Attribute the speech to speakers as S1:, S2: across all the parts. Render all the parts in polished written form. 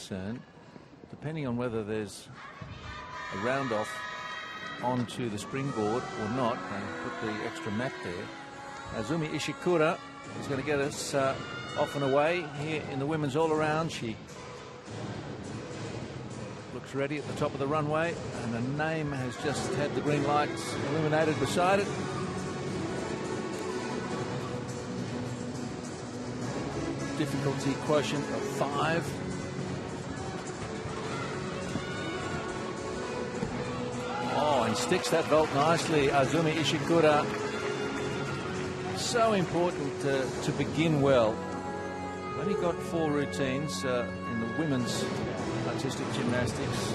S1: concerned, depending on whether there's a round off onto the springboard or not, and put the extra mat there. Azumi Ishikura is going to get us off and away here in the women's all-around. She looks ready at the top of the runway, and the name has just had the green lights illuminated beside it. Difficulty quotient of 5. Oh, and sticks that vault nicely, Azumi Ishikura. So important to begin well. Only got 4 routines in the women's artistic gymnastics: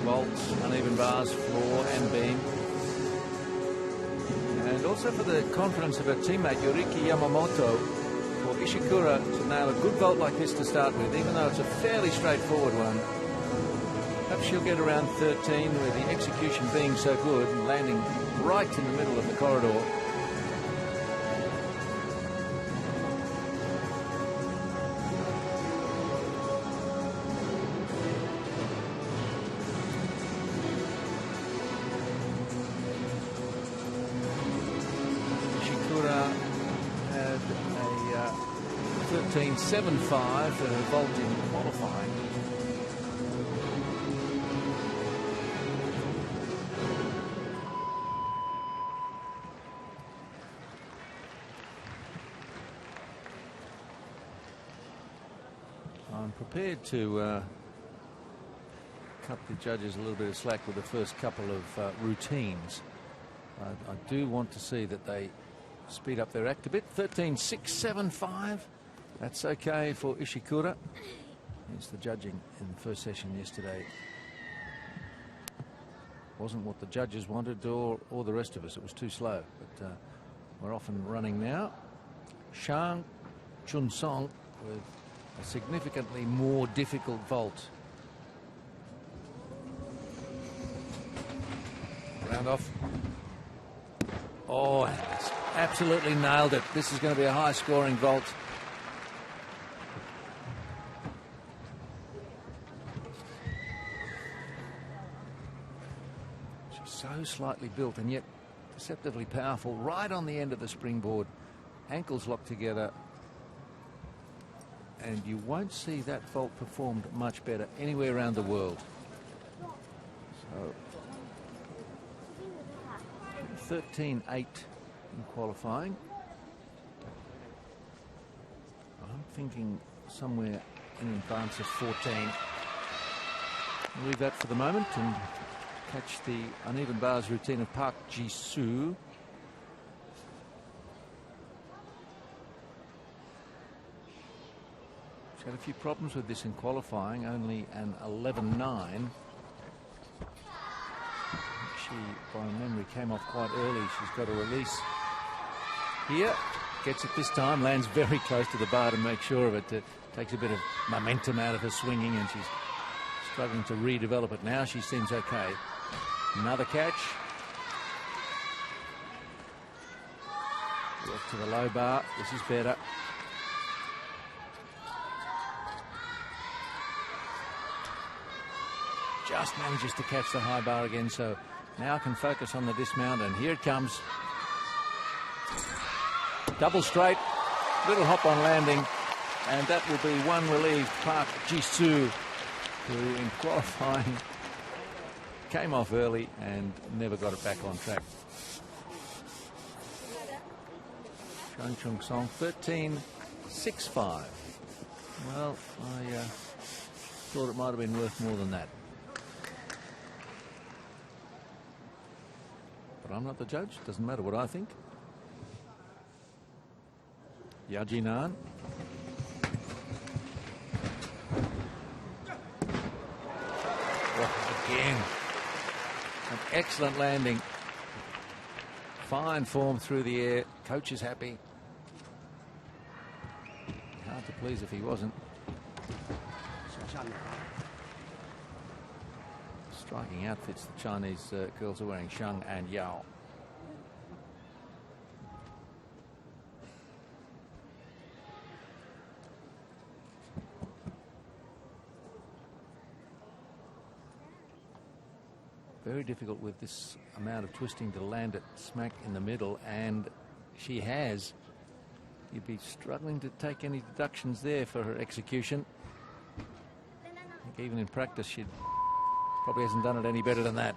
S1: vaults, uneven bars, floor and beam. And also for the confidence of her teammate Yoriki Yamamoto, for Ishikura to nail a good vault like this to start with, even though it's a fairly straightforward one. Perhaps she'll get around 13 with the execution being so good and landing right in the middle of the corridor. Ishikura had a 13.75 for her vault in qualifying. I'm prepared to cut the judges a little bit of slack with the first couple of routines. I do want to see that they speed up their act a bit. 13.675. That's okay for Ishikura. It's the judging in the first session yesterday. Wasn't what the judges wanted or the rest of us. It was too slow. But we're off and running now. Shang Chun-song with a significantly more difficult vault. Round off. Oh, absolutely nailed it. This is going to be a high-scoring vault. She's so slightly built and yet deceptively powerful. Right on the end of the springboard. Ankles locked together. And you won't see that vault performed much better anywhere around the world. So 13.8 in qualifying. I'm thinking somewhere in advance of 14. I'll leave that for the moment and catch the uneven bars routine of Park Ji-soo. She's had a few problems with this in qualifying, only an 11.9. She, by memory, came off quite early. She's got a release here. Gets it this time, lands very close to the bar to make sure of it. Takes a bit of momentum out of her swinging, and she's struggling to redevelop it now. She seems okay. Another catch. Work to the low bar. This is better. Just manages to catch the high bar again, so now can focus on the dismount, and here it comes. Double straight, little hop on landing, and that will be one relieved Park Ji-soo, who in qualifying came off early and never got it back on track. Shang Chung-song 13.65. Well, I thought it might have been worth more than that. But I'm not the judge. Doesn't matter what I think. Yajinan. Oh, again. An excellent landing. Fine form through the air. Coach is happy. Hard to please if he wasn't. Striking outfits the Chinese girls are wearing, Shang and Yao. Very difficult with this amount of twisting to land it smack in the middle, and she has. You'd be struggling to take any deductions there for her execution. I think even in practice she probably hasn't done it any better than that.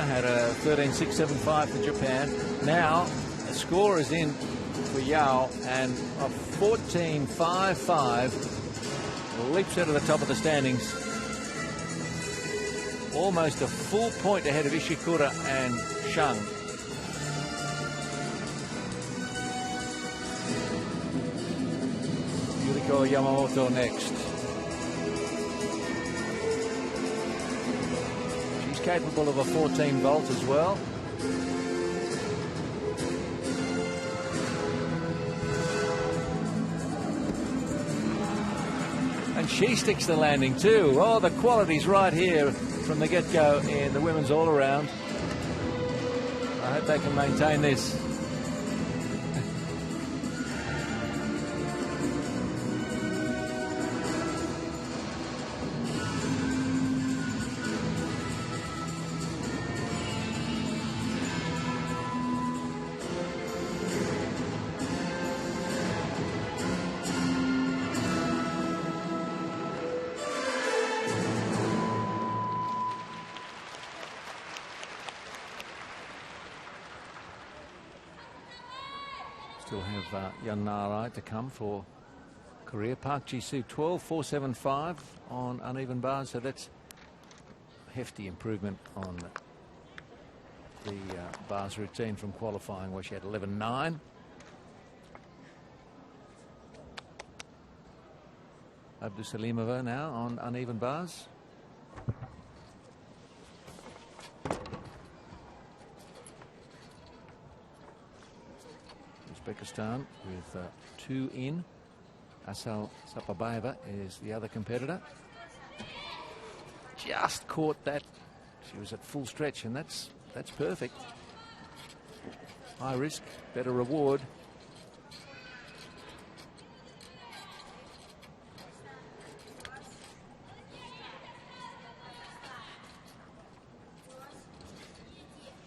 S1: Had a 13.675 for Japan. Now a score is in for Yao, and a 14.55 leaps out of the top of the standings. Almost a full point ahead of Ishikura and Shang. Yuriko Yamamoto next. Capable of a 14 volt as well. And she sticks the landing too. Oh, the quality's right here from the get-go in the women's all-around. I hope they can maintain this. Still have Yannarai to come for Korea. Park Ji-soo 12.475 on uneven bars, so that's a hefty improvement on the bars routine from qualifying, where she had 11.9. Abdusalimova now on uneven bars. Uzbekistan with 2 in. Asal Sapabaeva is the other competitor. Just caught that. She was at full stretch, and that's perfect. High risk, better reward.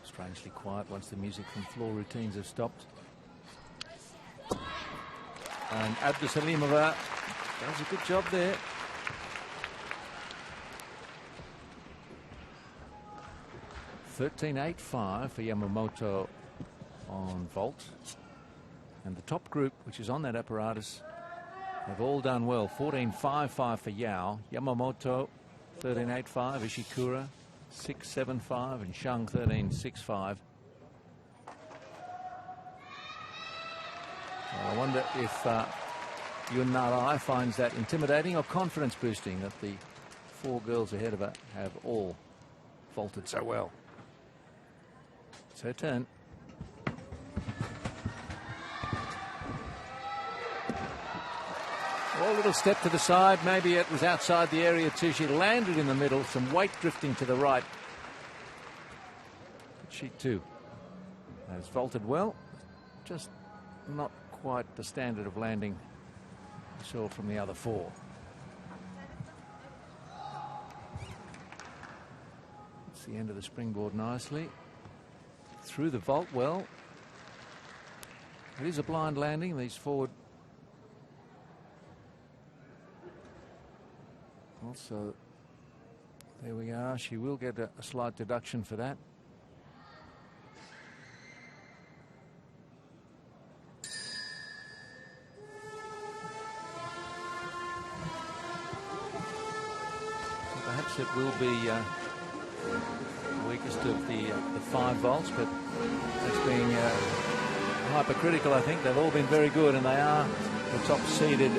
S1: Strangely quiet once the music from floor routines have stopped. And Abdusalimova does a good job there. $13.85 for Yamamoto on vault. And the top group, which is on that apparatus, have all done well. 14.55 for Yao. Yamamoto, 13.85. Ishikura, 6.75. And Shang, 13.65. I wonder if Yannarai finds that intimidating or confidence boosting that the 4 girls ahead of her have all vaulted so well. It's her turn. Well, a little step to the side. Maybe it was outside the area too. She landed in the middle. Some weight drifting to the right. But she too has vaulted well. Just not quite the standard of landing we saw from the other 4. It's the end of the springboard nicely. Through the vault well. It is a blind landing. These forward. Also, there we are. She will get a slight deduction for that. Perhaps it will be the weakest of the 5 volts, but that's being hypercritical. I think they've all been very good, and they are the top seeded